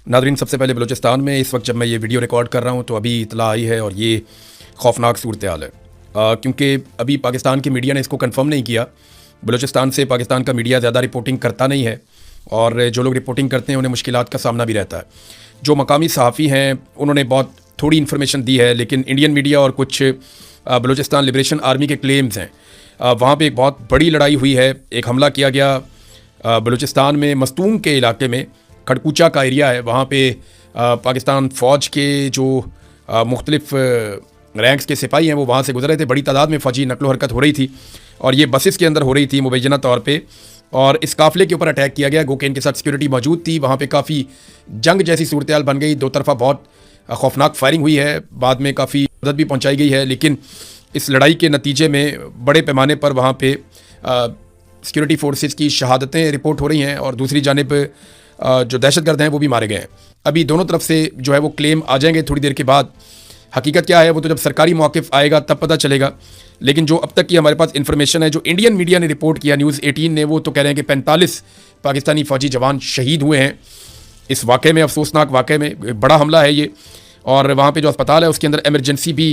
Nadreen, सबसे पहले बलूचिस्तान में इस वक्त जब मैं ये वीडियो रिकॉर्ड कर रहा हूँ तो अभी इतला आई है और ये खौफनाक सूरत हाल है, क्योंकि अभी पाकिस्तान की मीडिया ने इसको कंफर्म नहीं किया। बलूचिस्तान से पाकिस्तान का मीडिया ज़्यादा रिपोर्टिंग करता नहीं है और जो लोग रिपोर्टिंग करते हैं उन्हें मुश्किलात का सामना भी रहता है। जो मकामी सहाफ़ी हैं उन्होंने बहुत थोड़ी इन्फॉर्मेशन दी है, लेकिन इंडियन मीडिया और कुछ बलूचिस्तान लिबरेशन आर्मी के क्लेम्स हैं। वहाँ पे एक बहुत बड़ी लड़ाई हुई है, एक हमला किया गया बलूचिस्तान में मस्तूम के इलाके में, खड़कूचा का एरिया है। वहाँ पे पाकिस्तान फ़ौज के जो मुख्तलिफ रैंक्स के सिपाही हैं वो वहाँ से गुजर रहे थे। बड़ी तादाद में फ़ौजी नकलो हरकत हो रही थी और ये बसेस के अंदर हो रही थी मुबैना तौर पे, और इस काफ़िले के ऊपर अटैक किया गया। गो के इनके साथ सिक्योरिटी मौजूद थी। वहाँ पे काफ़ी जंग जैसी सूरत हाल बन गई, दो तरफा बहुत खौफनाक फायरिंग हुई है, बाद में काफ़ी मदद भी पहुँचाई गई है। लेकिन इस लड़ाई के नतीजे में बड़े पैमाने पर वहाँ पे सिक्योरिटी फोर्सेस की शहादतें रिपोर्ट हो रही हैं और दूसरी जानिब जो दहशतगर्द हैं वो भी मारे गए हैं। अभी दोनों तरफ से जो है वो क्लेम आ जाएंगे थोड़ी देर के बाद। हकीकत क्या है वो तो जब सरकारी मौक़िफ़ आएगा तब पता चलेगा। लेकिन जो अब तक की हमारे पास इन्फॉर्मेशन है, जो इंडियन मीडिया ने रिपोर्ट किया, न्यूज़ 18 ने, वो तो कह रहे हैं कि 45 पाकिस्तानी फ़ौजी जवान शहीद हुए हैं इस वाक़े में। अफसोसनाक वाक़े में बड़ा हमला है ये, और वहाँ पे जो अस्पताल है उसके अंदर एमरजेंसी भी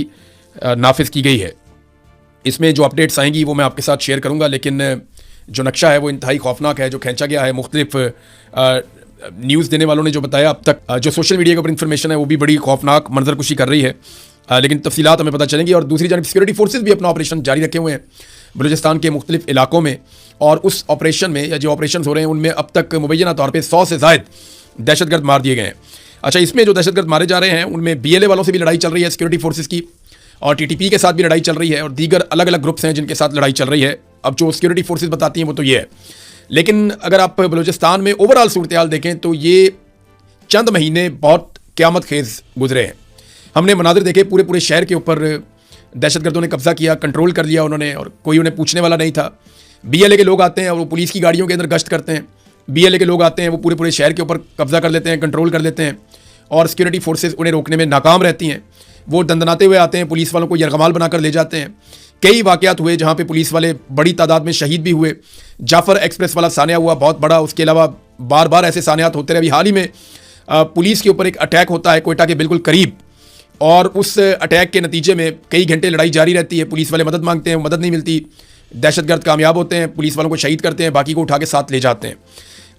नाफिज की गई है। इसमें जो अपडेट्स आएंगी वो मैं आपके साथ शेयर करूँगा, लेकिन जो नक्शा है वो इंतहाई खौफनाक है जो खींचा गया है। मुख्तलिफ न्यूज़ देने वालों ने जो बताया अब तक, जो सोशल मीडिया के ऊपर इन्फॉर्मेशन है वो भी बड़ी खौफनाक मंजरकुशी कर रही है, लेकिन तफसीलात हमें पता चलेंगी। और दूसरी जानब सिक्योरिटी फोर्सेज भी अपना ऑपरेशन जारी रखे हुए हैं बलूचिस्तान के मुख्तलिफ इलाकों में, और उस ऑपरेशन में या जो ऑपरेशन हो रहे हैं उनमें अब तक मुबैना तौर पर 100 से ज़ायद दहशतगर्द मार दिए गए हैं। अच्छा, इसमें जो दहशतगर्द मारे जा रहे हैं उनमें BLA वालों से भी लड़ाई चल रही है सिक्योरिटी फोर्सेज की, और TTP के साथ भी लड़ाई चल रही है, और दीगर अलग अलग ग्रुप्स हैं जिनके साथ लड़ाई चल रही है। अब जो सिक्योरिटी फोर्सेज बताती हैं वो तो ये है, लेकिन अगर आप बलूचिस्तान में ओवरऑल सूरत हाल देखें तो ये चंद महीने बहुत क़यामत खेज़ गुजरे हैं। हमने मनाजिर देखे, पूरे पूरे शहर के ऊपर दहशतगर्दों ने कब्ज़ा किया, कंट्रोल कर लिया उन्होंने, और कोई उन्हें पूछने वाला नहीं था। BLA के लोग आते हैं और वो पुलिस की गाड़ियों के अंदर गश्त करते हैं। BLA के लोग आते हैं, वो पूरे पूरे शहर के ऊपर कब्ज़ा कर लेते हैं, कंट्रोल कर लेते हैं, और सिक्योरिटी फोर्सेज उन्हें रोकने में नाकाम रहती हैं। वो दंदनाते हुए आते हैं, पुलिस वालों को यरगमाल बनाकर ले जाते हैं। कई वाक़यात हुए जहाँ पे पुलिस वाले बड़ी तादाद में शहीद भी हुए। जाफ़र एक्सप्रेस वाला सानिया हुआ बहुत बड़ा, उसके अलावा बार बार ऐसे सानियात होते रहे। अभी हाल ही में पुलिस के ऊपर एक अटैक होता है कोयटा के बिल्कुल करीब, और उस अटैक के नतीजे में कई घंटे लड़ाई जारी रहती है। पुलिस वाले मदद मांगते हैं, मदद नहीं मिलती, दहशतगर्द कामयाब होते हैं, पुलिस वालों को शहीद करते हैं, बाकी को उठा के साथ ले जाते हैं।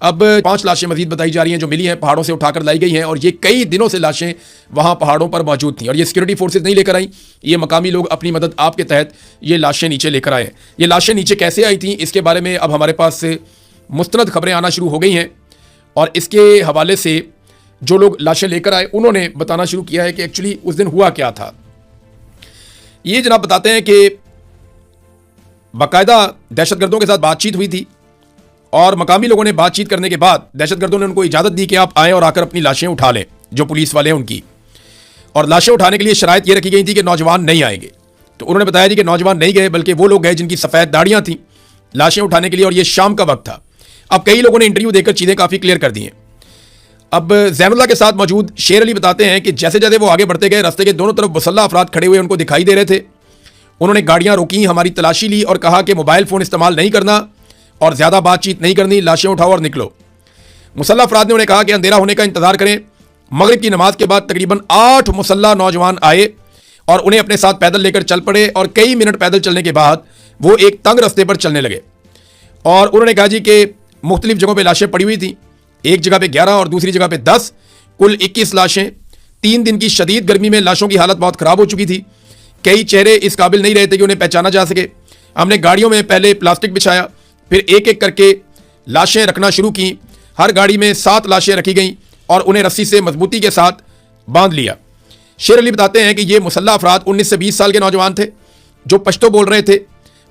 अब 5 लाशें मजीद बताई जा रही हैं जो मिली हैं, पहाड़ों से उठाकर लाई गई हैं, और ये कई दिनों से लाशें वहाँ पहाड़ों पर मौजूद थीं, और ये सिक्योरिटी फोर्सेज नहीं लेकर आई, ये मकामी लोग अपनी मदद आपके तहत ये लाशें नीचे लेकर आए। ये लाशें नीचे कैसे आई थीं इसके बारे में अब हमारे पास मुस्तनद खबरें आना शुरू हो गई हैं, और इसके हवाले से जो लोग लाशें लेकर आए उन्होंने बताना शुरू किया है कि एक्चुअली उस दिन हुआ क्या था। ये जनाब बताते हैं कि बाकायदा दहशतगर्दों के साथ बातचीत हुई थी, और मकामी लोगों ने बातचीत करने के बाद दहशतगर्दों ने उनको इजाज़त दी कि आप आएँ और आकर अपनी लाशें उठा लें, जो पुलिस वाले हैं उनकी। और लाशें उठाने के लिए शराइत ये रखी गई थी कि नौजवान नहीं आएंगे। तो उन्होंने बताया जी कि नौजवान नहीं गए, बल्कि वो लोग गए जिनकी सफ़ेद दाढ़ियाँ थीं लाशें उठाने के लिए, और ये शाम का वक्त था। अब कई लोगों ने इंटरव्यू देकर चीज़ें काफ़ी क्लियर कर दी हैं। अब ज़ैनुल्लाह के साथ मौजूद शेर अली बताते हैं कि जैसे जैसे वो आगे बढ़ते गए, रास्ते के दोनों तरफ मुसल्लह अफराद खड़े हुए उनको दिखाई दे रहे थे। उन्होंने गाड़ियाँ रोकी, हमारी तलाशी ली और कहा कि मोबाइल फ़ोन इस्तेमाल नहीं करना और ज़्यादा बातचीत नहीं करनी, लाशें उठाओ और निकलो। मुसल्लह अफराद ने उन्हें कहा कि अंधेरा होने का इंतजार करें। मगरिब की नमाज के बाद तकरीबन 8 मुसल्लह नौजवान आए और उन्हें अपने साथ पैदल लेकर चल पड़े, और कई मिनट पैदल चलने के बाद वो एक तंग रास्ते पर चलने लगे। और उन्होंने कहा जी कि मुख्तलिफ जगहों पर लाशें पड़ी हुई थीं, एक जगह पे 11 और दूसरी जगह पे 10, कुल 21 लाशें। 3 दिन की शदीद गर्मी में लाशों की हालत बहुत ख़राब हो चुकी थी। कई चेहरे इस काबिल नहीं रहे थे कि उन्हें पहचाना जा सके। हमने गाड़ियों में पहले प्लास्टिक बिछाया, फिर एक एक करके लाशें रखना शुरू की। हर गाड़ी में 7 लाशें रखी गईं और उन्हें रस्सी से मजबूती के साथ बांध लिया। शेर अली बताते हैं कि ये मुसल्लह अफराद 19 से 20 साल के नौजवान थे जो पश्तो बोल रहे थे,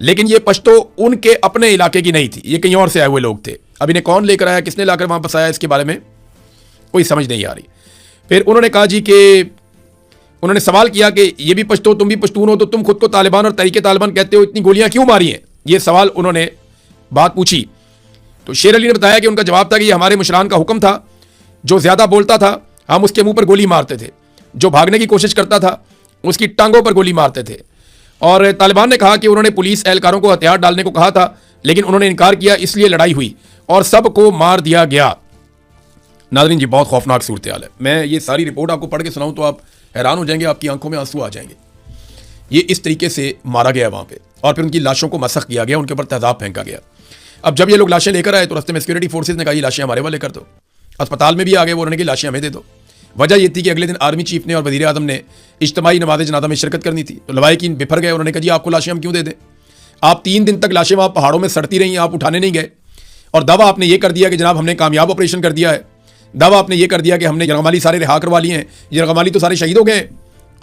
लेकिन ये पश्तो उनके अपने इलाके की नहीं थी, ये कहीं और से आए हुए लोग थे। अब इन्हें कौन लेकर आया, किसने लाकर वहाँ बसाया, इसके बारे में कोई समझ नहीं आ रही। फिर उन्होंने कहा जी कि उन्होंने सवाल किया कि ये भी पश्तो, तुम भी पश्तून हो, तो तुम खुद को तालिबान और तहरीके तालिबान कहते हो, इतनी गोलियां क्यों मारी हैं? ये सवाल उन्होंने बात पूछी। तो शेर अली ने बताया कि उनका जवाब था कि ये हमारे मुशरान का हुक्म था, जो ज़्यादा बोलता था हम उसके मुंह पर गोली मारते थे, जो भागने की कोशिश करता था उसकी टांगों पर गोली मारते थे। और तालिबान ने कहा कि उन्होंने पुलिस एहलकारों को हथियार डालने को कहा था, लेकिन उन्होंने इनकार किया, इसलिए लड़ाई हुई और सबको मार दिया गया। नाज़रीन जी, बहुत खौफनाक सूरत हाल है। मैं ये सारी रिपोर्ट आपको पढ़ के सुनाऊं तो आप हैरान हो जाएंगे, आपकी आंखों में आंसू आ जाएंगे। ये इस तरीके से मारा गया वहाँ पे और फिर उनकी लाशों को मसख किया गया, उनके ऊपर तेजाब फेंका गया। अब जब ये लोग लाशें लेकर आए तो रास्ते में सिक्योरिटी फोर्सेज ने कहा ये लाशें हमारे वाले कर दो। अस्पताल में भी आ गए वो, उन्होंने कहा लाशें हमें दे दो। वजह ये थी कि अगले दिन आर्मी चीफ ने और वज़ीर आज़म ने इज्तिमाई नमाज़ जनाजा में शिरकत करनी थी, तो लवाहिकीन बिफर गए। उन्होंने कहा जी आपको लाशें हम क्यों दे दें, आप 3 दिन तक लाशें वहाँ पहाड़ों में सड़ती रही, आप उठाने नहीं गए। और दावा आपने ये कर दिया कि जनाब हमने कामयाब ऑपरेशन कर दिया है, दावा आपने ये कर दिया कि हमने यरगमाली सारे रिहा करवा लिए हैं, यरगमाली तो सारे शहीद हो गए।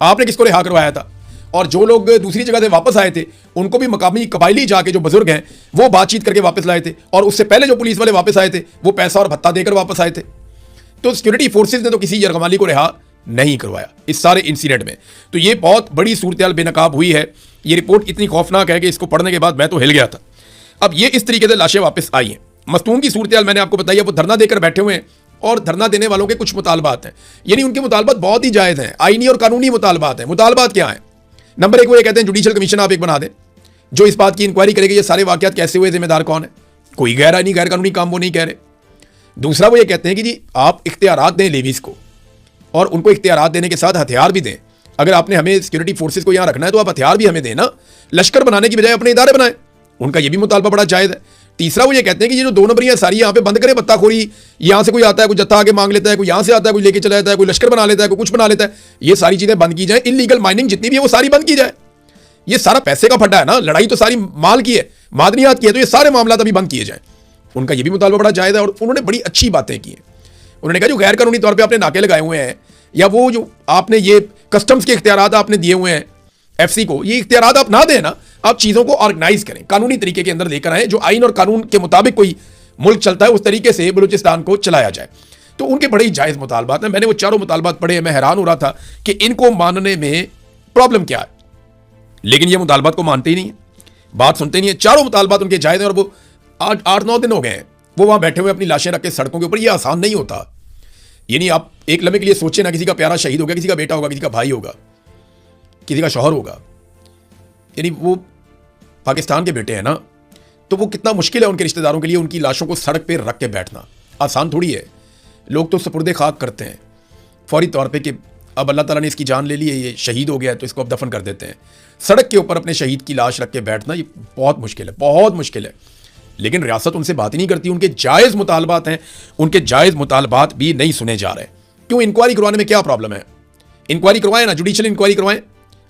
आपने किसको रिहा करवाया था? और जो लोग दूसरी जगह से वापस आए थे उनको भी मकामी कबायली जाके जो बुजुर्ग हैं वो बातचीत करके वापस लाए थे, और उससे पहले जो पुलिस वाले वापस आए थे वो पैसा और भत्ता देकर वापस आए थे। तो सिक्योरिटी फोर्सेज ने तो किसी यरगमाली को रिहा नहीं करवाया इस सारे इंसिडेंट में। तो ये बहुत बड़ी सूरत बेनकाब हुई है। ये रिपोर्ट इतनी खौफनाक है कि इसको पढ़ने के बाद मैं तो हिल गया था। अब ये इस तरीके से लाशें वापस आई हैं। मस्तूम की सूरत मैंने आपको बताई है, वो धरना देकर बैठे हुए हैं और धरना देने वालों के कुछ मुतालबात हैं, यानी उनके मुतालबात बहुत ही जायज़ हैं, आईनी और कानूनी मुतालबात हैं। मुतालबात क्या हैं? नंबर 1 वो ये कहते हैं जुडिशल कमीशन आप एक बना दें जो इस बात की इंक्वायरी करेगी ये सारे वाकयात कैसे हुए, जिम्मेदार कौन है। कोई गैर कानूनी काम वो नहीं कह रहे। दूसरा वो ये कहते हैं कि जी आप इख्तियारात दें लेवीज को, और उनको इख्तियारात देने के साथ हथियार भी दें। अगर आपने हमें सिक्योरिटी फोर्सेज को यहाँ रखना है तो आप हथियार भी हमें दें ना, लश्कर बनाने की बजाय अपने इदारे बनाएं। उनका ये भी मुतालबा बड़ा जायज़ है। तीसरा वो ये कहते हैं कि ये जो 2 नंबरियां सारी यहाँ पे बंद करें, बत्ताखोरी, यहाँ से कोई आता है कोई जत्था आगे मांग लेता है, कोई यहाँ से आता है कोई लेके चला जाता है, कोई लश्कर बना लेता है, कोई कुछ बना लेता है, ये सारी चीज़ें बंद की जाए। इलीगल माइनिंग जितनी भी है वो सारी बंद की जाए। ये सारा पैसे का फड्डा है ना, लड़ाई तो सारी माल की है, मादनियात की है, तो ये सारे मामला अभी बंद किए जाए। उनका ये भी मुतालबा बड़ा जायज़ है और उन्होंने बड़ी अच्छी बातें की हैं। उन्होंने कहा जो गैर कानूनी तौर पर आपने नाके लगाए हुए हैं, या वो जो आपने ये कस्टम्स के इख्तियारात आपने दिए हुए हैं एफसी को, ये इख्तियारात आप ना दें ना, आप चीज़ों को ऑर्गेनाइज करें, कानूनी तरीके के अंदर लेकर आएँ, जो आइन और कानून के मुताबिक कोई मुल्क चलता है उस तरीके से बलूचिस्तान को चलाया जाए। तो उनके बड़े ही जायज़ मुतालबात हैं। मैंने वो चारों मुतालबात पढ़े, मैं हैरान हो रहा था कि इनको मानने में प्रॉब्लम क्या है, लेकिन ये मुतालबात को मानते ही नहीं है, बात सुनते नहीं है। चारों मुतालबात उनके जायज़ हैं और वो 8-9 दिन हो गए हैं वो वहाँ बैठे हुए अपनी लाशें रख के सड़कों के ऊपर। ये आसान नहीं होता। यानी आप एक लम्हे के लिए सोचें ना, किसी का प्यारा शहीद हो गया, किसी का बेटा होगा, किसी का भाई होगा, किसी का शौहर होगा, यानी वो पाकिस्तान के बेटे हैं ना, तो वो कितना मुश्किल है उनके रिश्तेदारों के लिए उनकी लाशों को सड़क पे रख के बैठना। आसान थोड़ी है। लोग तो सपुर्दे खाक करते हैं फौरी तौर पे कि अब अल्लाह ताला ने इसकी जान ले ली है, ये शहीद हो गया है तो इसको अब दफन कर देते हैं। सड़क के ऊपर अपने शहीद की लाश रख के बैठना ये बहुत मुश्किल है, बहुत मुश्किल है। लेकिन रियासत उनसे बात ही नहीं करती। उनके जायज़ मुतालबात हैं, उनके जायज़ मुतालबात भी नहीं सुने जा रहे। क्यों? इंक्वायरी करवाने में क्या प्रॉब्लम है? इंक्वायरी करवाएं ना, जुडिशियल इंक्वायरी करवाएं,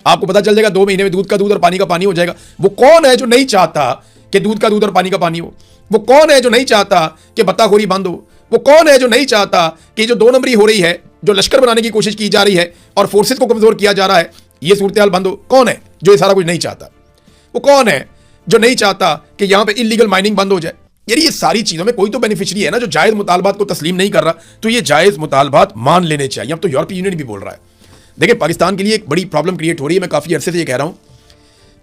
आपको पता चल जाएगा 2 महीने में दूध का दूध और पानी का पानी हो जाएगा। वो कौन है जो नहीं चाहता कि दूध का दूध और पानी का पानी हो? वो कौन है जो नहीं चाहता कि बत्ताखोरी बंद हो? वो कौन है जो नहीं चाहता कि जो 2 नंबरी हो रही है, जो लश्कर बनाने की कोशिश की जा रही है और फोर्सेस को कमजोर किया जा रहा है, ये सूरत हाल बंद हो? कौन है जो ये सारा कुछ नहीं चाहता? वो कौन है जो नहीं चाहता कि यहां पे इलीगल माइनिंग बंद हो जाए? यानी ये सारी चीज़ों में कोई तो बेनिफिशियरी है ना जो जायज़ मुतालबात को तस्लीम नहीं कर रहा। तो ये जायज़ मुतालबात मान लेने चाहिए। अब तो यूरोपीय यूनियन भी बोल रहा है। देखिए पाकिस्तान के लिए एक बड़ी प्रॉब्लम क्रिएट हो रही है। मैं काफ़ी अरसे से ये कह रहा हूँ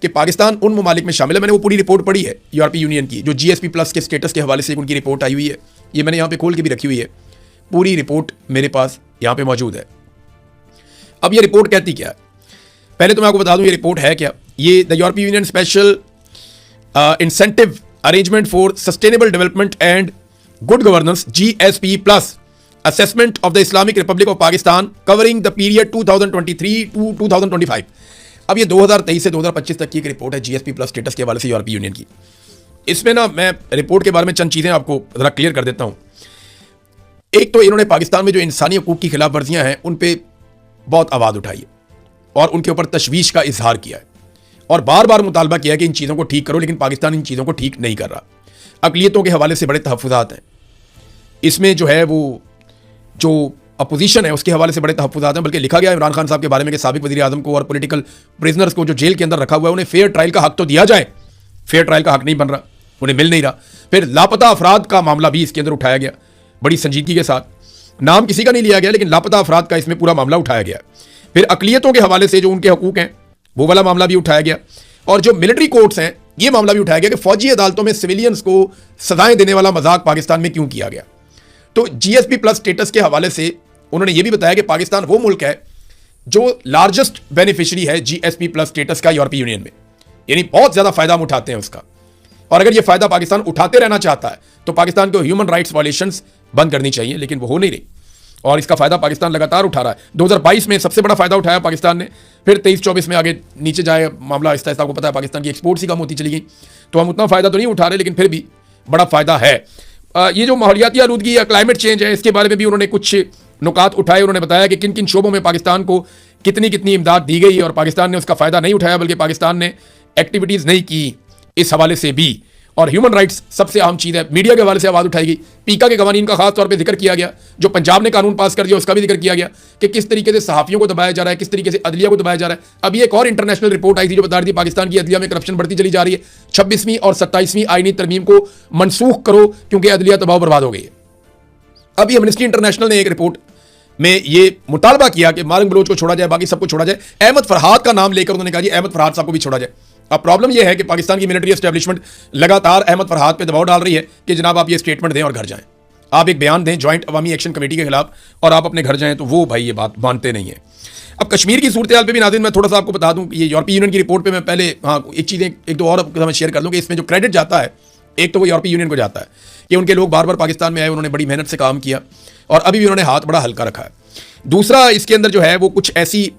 कि पाकिस्तान उन ममालिक में शामिल है। मैंने वो पूरी रिपोर्ट पढ़ी है यूरोपीय यूनियन की, जो GSP+ के स्टेटस के हवाले से उनकी रिपोर्ट आई हुई है। ये मैंने यहाँ पे खोल के भी रखी हुई है, पूरी रिपोर्ट मेरे पास यहाँ पे मौजूद है। अब ये रिपोर्ट कहती क्या है, पहले तो मैं आपको बता दूँ ये रिपोर्ट है क्या। ये द यूरोपीय union special incentive arrangement for sustainable development and good governance GSP+ assessment of the Islamic Republic of Pakistan covering the period 2023 to 2025। अब ये 2023 से 2025 तक की एक रिपोर्ट है GSP+ स्टेटस के हवाले से यूरोपीय यूनियन की। इसमें ना मैं रिपोर्ट के बारे में चंद चीज़ें आपको ज़रा क्लियर कर देता हूँ। एक तो इन्होंने पाकिस्तान में जो इंसानी हकूक़ की खिलाफ वर्जियाँ हैं उन पर बहुत आवाज़ उठाई है और उनके ऊपर तशवीश का इजहार किया है और बार बार मुतालबा किया है कि इन चीज़ों को ठीक करो, लेकिन पाकिस्तान इन चीज़ों को ठीक नहीं कर रहा। अक़लियतों के हवाले से बड़े तहफ़्फ़ुज़ात हैं इसमें, जो है वो जो अपोजिशन है उसके हवाले से बड़े तहफ़्फ़ुज़ात हैं। बल्कि लिखा गया इमरान खान साहब के बारे में कि साबिक़ वज़ीर आज़म को और पॉलिटिकल प्रिजनर्स को जो जेल के अंदर रखा हुआ है उन्हें फेयर ट्रायल का हक तो दिया जाए। फेयर ट्रायल का हक नहीं बन रहा, उन्हें मिल नहीं रहा। फिर लापता अफराद का मामला भी इसके अंदर उठाया गया बड़ी संजीदगी के साथ। नाम किसी का नहीं लिया गया, लेकिन लापता अफराद का इसमें पूरा मामला उठाया गया। फिर अक़लियतों के हवाले से जो उनके हकूक़ हैं वो वाला मामला भी उठाया गया, और जो मिलिट्री कोर्ट्स हैं ये मामला भी उठाया गया कि फ़ौजी अदालतों में सिविलियंस को सजाएं देने वाला मजाक पाकिस्तान में क्यों किया गया। तो GSP+ स्टेटस के हवाले से उन्होंने ये भी बताया कि पाकिस्तान वो मुल्क है जो लार्जेस्ट बेनिफिशियरी है GSP+ स्टेटस का यूरोपीय यूनियन में, यानी बहुत ज़्यादा फ़ायदा हम उठाते हैं उसका। और अगर ये फ़ायदा पाकिस्तान उठाते रहना चाहता है तो पाकिस्तान को ह्यूमन राइट्स वायलेशंस बंद करनी चाहिए, लेकिन वो हो नहीं रही। और इसका फ़ायदा पाकिस्तान लगातार उठा रहा है। 2022 में सबसे बड़ा फ़ायदा उठाया पाकिस्तान ने, फिर 23-24 में आगे नीचे जाए मामला, आहिस्ता आहिस्ता आपको पता है पाकिस्तान की एक्सपोर्ट्स ही कम होती चली गई, तो हम उतना फ़ायदा तो नहीं उठा रहे, लेकिन फिर भी बड़ा फ़ायदा है। ये जो माहौलियाती आलूदगी या क्लाइमेट चेंज है, इसके बारे में भी उन्होंने कुछ नुकात उठाए। उन्होंने बताया कि किन किन शोबों में पाकिस्तान को कितनी कितनी इमदाद दी गई और पाकिस्तान ने उसका फ़ायदा नहीं उठाया, बल्कि पाकिस्तान ने एक्टिविटीज़ नहीं की इस हवाले से भी। और ह्यूमन राइट्स सबसे अहम चीज़ है, मीडिया के हवाले से आवाज़ उठाई गई। पीका के कवानीन का खास तौर पे जिक्र किया गया, जो पंजाब ने कानून पास कर दिया उसका भी जिक्र किया गया कि किस तरीके से सहाफ़ियों को दबाया जा रहा है, किस तरीके से अदलिया को दबाया जा रहा है। अभी एक और इंटरनेशनल रिपोर्ट आई थी जो बता रही थी पाकिस्तान की अदलिया में करप्शन बढ़ती चली जा रही है। 26वीं और 27वीं आईनी तरमीम को मनसूख करो क्योंकि अदलिया तबाह बर्बाद हो गई है। अभी एमनेस्टी इंटरनेशनल ने एक रिपोर्ट में ये मुतालबा किया कि मालिक बलोच को छोड़ा जाए, बाकी सबको छोड़ा जाए। अहमद फरहाद का नाम लेकर उन्होंने कहा जी अहमद फरहाद साहब को भी छोड़ा जाए। अब प्रॉब्लम यह है कि पाकिस्तान की मिलिट्री एस्टेब्लिशमेंट लगातार अहमद फरहाद पे दबाव डाल रही है कि जनाब आप ये स्टेटमेंट दें और घर जाएं, आप एक बयान दें जॉइंट अवामी एक्शन कमेटी के खिलाफ और आप अपने घर जाएं, तो वो भाई ये बात मानते नहीं है। अब कश्मीर की सूरत हाल पे भी नाज़रीन मैं थोड़ा सा आपको बता दूं, ये यूरोपीय यूनियन की रिपोर्ट पे मैं पहले एक चीज़ एक दो और मैं शेयर कर दूं कि इसमें जो क्रेडिट जाता है, एक तो वो यूरोपीय यूनियन को जाता है कि उनके लोग बार बार पाकिस्तान में आए, उन्होंने बड़ी मेहनत से काम किया और अभी भी उन्होंने हाथ बड़ा हल्का रखा है। दूसरा, इसके अंदर जो है वो कुछ ऐसी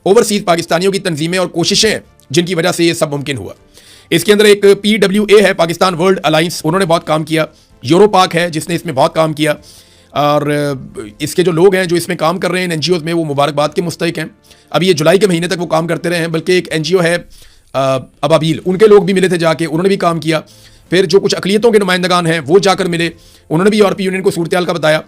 ओवरसीज पाकिस्तानियों की तंजीमें और कोशिशें जिनकी वजह से ये सब मुमकिन हुआ। इसके अंदर एक PWA है, पाकिस्तान वर्ल्ड अलायंस, उन्होंने बहुत काम किया। यूरोपाक है जिसने इसमें बहुत काम किया, और इसके जो लोग हैं जो इसमें काम कर रहे हैं NGOs में, वो मुबारकबाद के मुस्तहिक हैं। अभी ये जुलाई के महीने तक वो काम करते रहे हैं। बल्कि एक NGO है अबाबील, उनके लोग भी मिले थे जाके, उन्होंने भी काम किया। फिर जो कुछ अकलियतों के नुमाइंदगान हैं वो जाकर मिले, उन्होंने भी यूरोपीय यूनियन को सूरत हाल का बताया।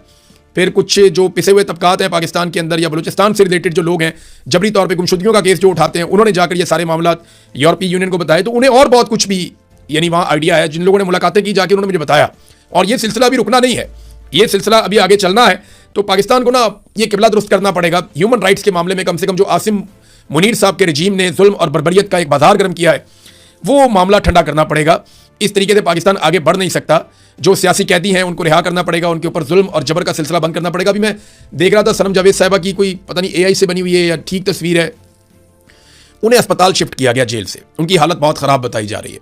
फिर कुछ जो पिसे हुए तबकात हैं पाकिस्तान के अंदर या बलूचिस्तान से रिलेटेड जो लोग हैं, जबरी तौर पे गुमशुदगियों का केस जो उठाते हैं, उन्होंने जाकर ये सारे मामला यूरोपीय यूनियन को बताए। तो उन्हें और बहुत कुछ भी यानी वहाँ आइडिया है। जिन लोगों ने मुलाकातें की जाके उन्होंने मुझे बताया, और ये सिलसिला अभी रुकना नहीं है, ये सिलसिला अभी आगे चलना है। तो पाकिस्तान को ना ये किबला दुरुस्त करना पड़ेगा ह्यूमन राइट्स के मामले में। कम से कम जो आसिम मुनीर साहब के रजीम ने जुल्म और बर्बरियत का एक बाजार गर्म किया है, वो मामला ठंडा करना पड़ेगा। इस तरीके से पाकिस्तान आगे बढ़ नहीं सकता। जो सियासी कैदी हैं उनको रिहा करना पड़ेगा, उनके ऊपर जुल्म और जबर का सिलसिला बंद करना पड़ेगा। अभी मैं देख रहा था सनम जावेद साहिबा की कोई पता नहीं AI से बनी हुई है या ठीक तस्वीर है, उन्हें अस्पताल शिफ्ट किया गया जेल से, उनकी हालत बहुत ख़राब बताई जा रही है।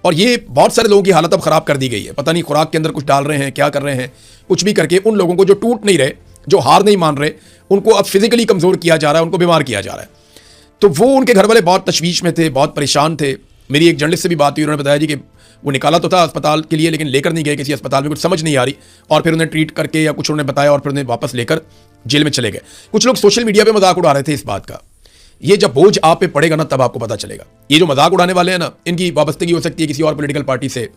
और ये बहुत सारे लोगों की हालत अब ख़राब कर दी गई है, पता नहीं खुराक के अंदर कुछ डाल रहे हैं, क्या कर रहे हैं, कुछ भी करके उन लोगों को जो टूट नहीं रहे, जो हार नहीं मान रहे, उनको अब फिजिकली कमज़ोर किया जा रहा है, उनको बीमार किया जा रहा है। तो वो उनके घर वाले बहुत तशवीश में थे, बहुत परेशान थे। मेरी एक जर्नलिस्ट से भी बात हुई, उन्होंने बताया जी कि वो निकाला तो था अस्पताल के लिए, लेकिन लेकर नहीं गए किसी अस्पताल में, कुछ समझ नहीं आ रही, और फिर उन्हें ट्रीट करके या कुछ उन्होंने बताया और फिर उन्हें वापस लेकर जेल में चले गए। कुछ लोग सोशल मीडिया पे मजाक उड़ा रहे थे इस बात का। ये जब बोझ आप पे पड़ेगा ना तब आपको पता चलेगा। ये जो मजाक उड़ाने वाले हैं ना, इनकी वाबस्तगी हो सकती है किसी और पॉलिटिकल पार्टी से,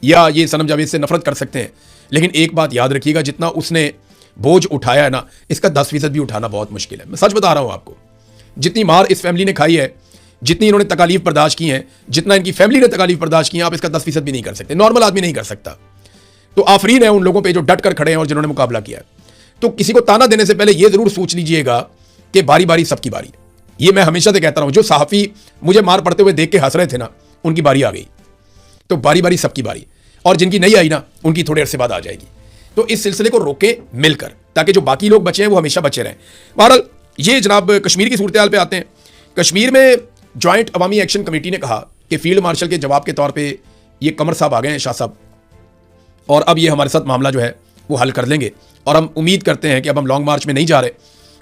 या ये सनम जावेद से नफरत कर सकते हैं, लेकिन एक बात याद रखिएगा, जितना उसने बोझ उठाया है ना, इसका 10% भी उठाना बहुत मुश्किल है। मैं सच बता रहा हूँ आपको, जितनी मार इस फैमिली ने खाई है, जितनी इन्होंने तकालीफ बर्दाश्त की हैं, जितना इनकी फैमिली ने तकालीफ बर्दाश्त की हैं, आप इसका 10% भी नहीं कर सकते, नॉर्मल आदमी नहीं कर सकता। तो आफरीन है उन लोगों पे जो डट कर खड़े हैं और जिन्होंने मुकाबला किया है। तो किसी को ताना देने से पहले ये जरूर सोच लीजिएगा कि बारी बारी सबकी बारी है। ये मैं हमेशा से कहता रहा हूं, जो सहाफ़ी मुझे मार पड़ते हुए देख के हंस रहे थे ना, उनकी बारी आ गई। तो बारी बारी सबकी बारी, और जिनकी नहीं आई ना, उनकी थोड़े अरसे बाद आ जाएगी। तो इस सिलसिले को रोके मिलकर, ताकि जो बाकी लोग बचे हैं वो हमेशा बचे रहें। बहरहाल ये जनाब कश्मीर की सूरत हाल पे आते हैं। कश्मीर में जॉइंट अवामी एक्शन कमेटी ने कहा कि फील्ड मार्शल के जवाब के तौर पे ये कमर साहब आ गए हैं, शाह साहब, और अब ये हमारे साथ मामला जो है वो हल कर लेंगे। और हम उम्मीद करते हैं कि अब हम लॉन्ग मार्च में नहीं जा रहे,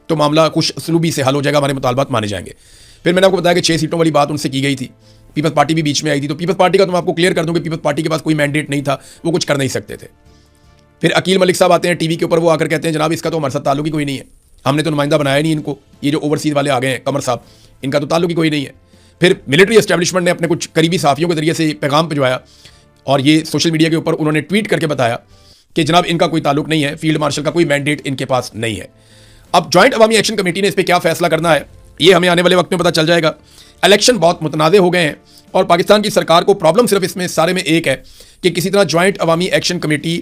तो मामला खुश असलूबी से हल हो जाएगा, हमारे मुतालबात माने जाएंगे। फिर मैंने आपको बताया कि 6 सीटों वाली बात उनसे की गई थी, पीपल्स पार्टी भी बीच में आई थी। तो पीपल्स पार्टी का तो मैं आपको क्लियर कर दूं कि पीपल्स पार्टी के पास कोई मैंडेट नहीं था, वो कुछ कर नहीं सकते थे। फिर अकील मलिक साहब आते हैं टीवी के ऊपर, वो आकर कहते हैं जनाब इसका तो हमारे साथ ताल्लुक ही कोई नहीं है, हमने तो नुमाइंदा बनाया नहीं इनको। ये जो ओवरसीज वाले आ गए हैं कमर साहब, इनका तो ताल्लुक ही कोई नहीं है। फिर मिलिट्री एस्टेब्लिशमेंट ने अपने कुछ करीबी साफियों के जरिए से पैगाम भिजवाया, और ये सोशल मीडिया के ऊपर उन्होंने ट्वीट करके बताया कि जनाब इनका कोई ताल्लुक नहीं है, फील्ड मार्शल का कोई मैंडेट इनके पास नहीं है। अब जॉइंट अवामी एक्शन कमेटी ने इस पर क्या फैसला करना है, ये हमें आने वाले वक्त में पता चल जाएगा। इलेक्शन बहुत मुतनाज़े हो गए हैं, और पाकिस्तान की सरकार को प्रॉब्लम सिर्फ इसमें सारे में एक है कि किसी तरह जॉइंट अवामी एक्शन कमेटी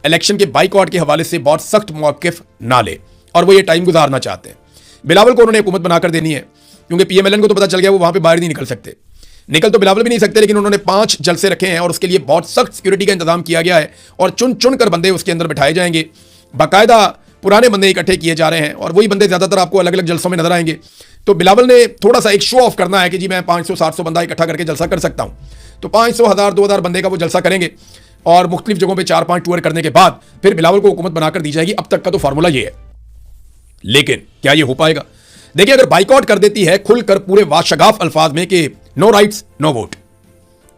इलेक्शन के बाइकआउट के हवाले से बहुत सख्त मौक़िफ़ ना ले, और वो ये टाइम गुजारना चाहते हैं। बिलावल को उन्होंने हुकूमत बनाकर देनी है, क्योंकि PMLN को तो पता चल गया वो वहाँ पे बाहर नहीं निकल सकते। निकल तो बिलावल भी नहीं सकते, लेकिन उन्होंने 5 जलसे रखे हैं और उसके लिए बहुत सख्त सिक्योरिटी का इंतजाम किया गया है, और चुन चुन कर बंदे उसके अंदर बिठाए जाएंगे। बाकायदा पुराने बंदे इकट्ठे किए जा रहे हैं, और वही बंदे ज़्यादातर आपको अलग अलग जलसों में नजर आएंगे। तो बिलावल ने थोड़ा सा एक शो ऑफ करना है कि जी मैं 500-700 बंदा इकट्ठा करके जलसा कर सकता हूँ। तो 500, 1000, 2000 बंदे का वो जलसा करेंगे। और मुख्तलिफ जगहों पे 4-5 टूर करने के बाद फिर बिलावल को हुकूमत बनाकर दी जाएगी। अब तक का तो फार्मूला ये है, लेकिन क्या ये हो पाएगा? देखिए, अगर बाइकआउट कर देती है खुलकर पूरे वाशगाफ अल्फाज में कि नो राइट्स नो वोट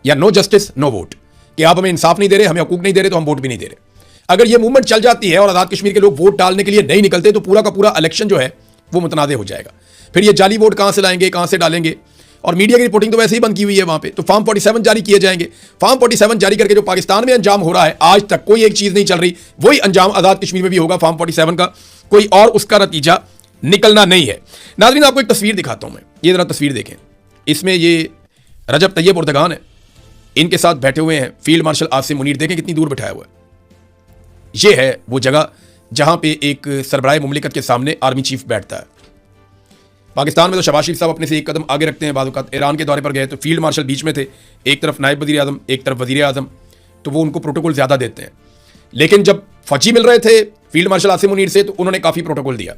या नो जस्टिस नो वोट, कि आप हमें इंसाफ नहीं दे रहे, हमें हकूक नहीं दे रहे, तो हम वोट भी नहीं दे रहे, अगर ये मूवमेंट चल जाती है और आज़ाद कश्मीर के लोग वोट डालने के लिए नहीं निकलते, तो पूरा का पूरा इलेक्शन जो है वो मुतनाज़ हो जाएगा। फिर ये जाली वोट कहां से लाएंगे, कहां से डालेंगे? और मीडिया की रिपोर्टिंग तो वैसे ही बंद की हुई है वहां पे। तो फॉर्म 47 जारी किए जाएंगे। फॉर्म 47 जारी करके जो पाकिस्तान में अंजाम हो रहा है, आज तक कोई एक चीज नहीं चल रही, वही अंजाम आज़ाद कश्मीर में भी होगा फॉर्म 47 का, कोई और उसका नतीजा निकलना नहीं है। नाज़रीन, आपको एक तस्वीर दिखाता हूं मैं, ये जरा तस्वीर देखें। इसमें ये रजब तैयब उर्दगान है, इनके साथ बैठे हुए हैं फील्ड मार्शल आसिम मुनीर। देखें कितनी दूर बैठाया हुआ है। ये है वो जगह जहां पे एक सरबराह मुमलिकत के सामने आर्मी चीफ बैठता है। पाकिस्तान में तो शहबाज शरीफ साहब अपने से एक कदम आगे रखते हैं। बाद वक़्त ईरान के दौरे पर गए तो फील्ड मार्शल बीच में थे, एक तरफ नायब वज़ीर आज़म, एक तरफ वज़ीर आज़म, तो वो उनको प्रोटोकॉल ज़्यादा देते हैं। लेकिन जब फौजी मिल रहे थे फील्ड मार्शल आसिम मुनीर से, तो उन्होंने काफ़ी प्रोटोकॉल दिया।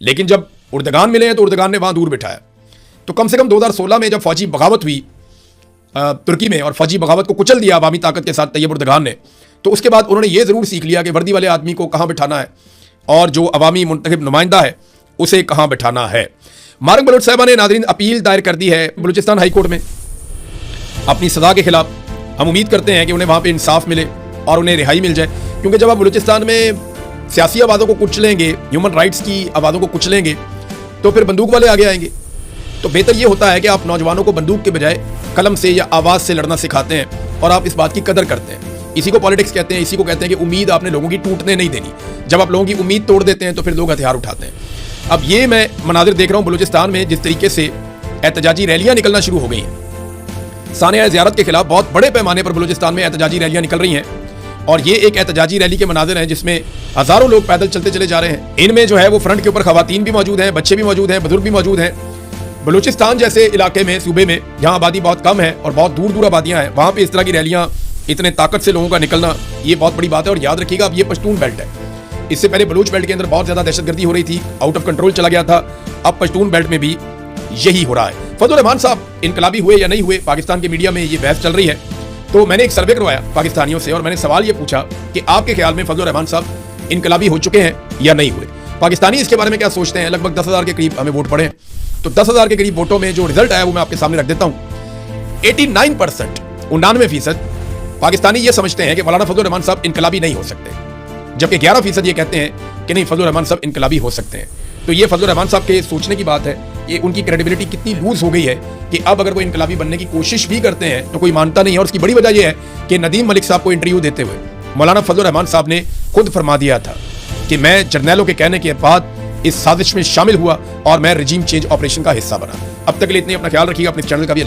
लेकिन जब उर्दगान मिले हैं तो उर्दगान ने वहाँ दूर बिठाया। तो कम से कम 2016 में जब फौजी बगावत हुई तुर्की में और फौजी बगावत को कुचल दिया अवामी ताकत के साथ तैयब उर्दगान ने, तो उसके बाद उन्होंने ये ज़रूर सीख लिया कि वर्दी वाले आदमी को कहाँ बिठाना है और जो अवामी मुंतखब नुमाइंदा है उसे कहाँ बिठाना है। मार्क बलोच साहबा ने नाज़रीन अपील दायर कर दी है बलूचिस्तान हाई कोर्ट में अपनी सज़ा के खिलाफ। हम उम्मीद करते हैं कि उन्हें वहाँ पे इंसाफ मिले और उन्हें रिहाई मिल जाए, क्योंकि जब आप बलूचिस्तान में सियासी आवाज़ों को कुचलेंगे, ह्यूमन राइट्स की आवाज़ों को कुचलेंगे, तो फिर बंदूक वाले आगे आएंगे। तो बेहतर ये होता है कि आप नौजवानों को बंदूक के बजाय कलम से या आवाज़ से लड़ना सिखाते हैं और आप इस बात की कदर करते हैं। इसी को पॉलिटिक्स कहते हैं, इसी को कहते हैं कि उम्मीद आपने लोगों की टूटने नहीं देनी। जब आप लोगों की उम्मीद तोड़ देते हैं तो फिर लोग हथियार उठाते हैं। अब ये मैं मनाजिर देख रहा हूँ बलूचिस्तान में, जिस तरीके से एहतजाजी रैलियाँ निकलना शुरू हो गई हैं। सानिया ज़ियारत के खिलाफ बहुत बड़े पैमाने पर बलूचिस्तान में एहतजाजी रैलियाँ निकल रही हैं, और ये एक एहतजाजी रैली के मनाजिर हैं जिसमें हज़ारों लोग पैदल चलते चले जा रहे हैं। इनमें जो है वो फ्रंट के ऊपर खवातीन भी मौजूद हैं, बच्चे भी मौजूद हैं, बुजुर्ग भी मौजूद हैं। बलूचिस्तान जैसे इलाके में, सूबे में, जहाँ आबादी बहुत कम है और बहुत दूर दूर आबादियाँ हैं, वहाँ पर इस तरह की रैलियाँ, इतने ताकत से लोगों का निकलना, ये बहुत बड़ी बात है। और याद रखिएगा, अब ये पश्तून बेल्ट है। इससे पहले बलूच बेल्ट के अंदर बहुत ज़्यादा दहशतगर्दी हो रही थी, आउट ऑफ कंट्रोल चला गया था। अब पश्तून बेल्ट में भी यही हो रहा है। फजलुर रहमान साहब इनकलाबी हुए या नहीं हुए, पाकिस्तान के मीडिया में ये बहस चल रही है। तो मैंने एक सर्वे करवाया पाकिस्तानियों से और मैंने सवाल ये पूछा कि आपके ख्याल में फजलुर रहमान साहब इनकलाबी हो चुके हैं या नहीं हुए। पाकिस्तानी इसके बारे में क्या सोचते हैं? लगभग 10,000 के करीब हमें वोट पड़े हैं। तो 10,000 के करीब वोटों में जो रिजल्ट आया वो मैं आपके सामने रख देता हूँ। 89%, 99% पाकिस्तानी ये समझते हैं कि मौलाना फजलुर रहमान साहब इनकलाबी नहीं हो सकते, जबकि 11% ये कहते हैं कि नहीं, फजलुर रहमान साहब इनकलाबी हो सकते हैं। तो ये फजलुर रहमान साहब के सोचने की बात है। ये उनकी क्रेडिबिलिटी कितनी लूज हो गई है कि अब अगर वो इनकलाबी बनने की कोशिश भी करते हैं तो कोई मानता नहीं है। और उसकी बड़ी वजह यह है कि नदीम मलिक साहब को इंटरव्यू देते हुए मौलाना फजलुर रहमान साहब ने खुद फरमा दिया था कि मैं जर्नैलों के कहने के बाद इस साजिश में शामिल हुआ और मैं रजीम चेंज ऑपरेशन का हिस्सा बना। अब तक के लिए इतने, अपना ख्याल रखिएगा, अपने चैनल का भी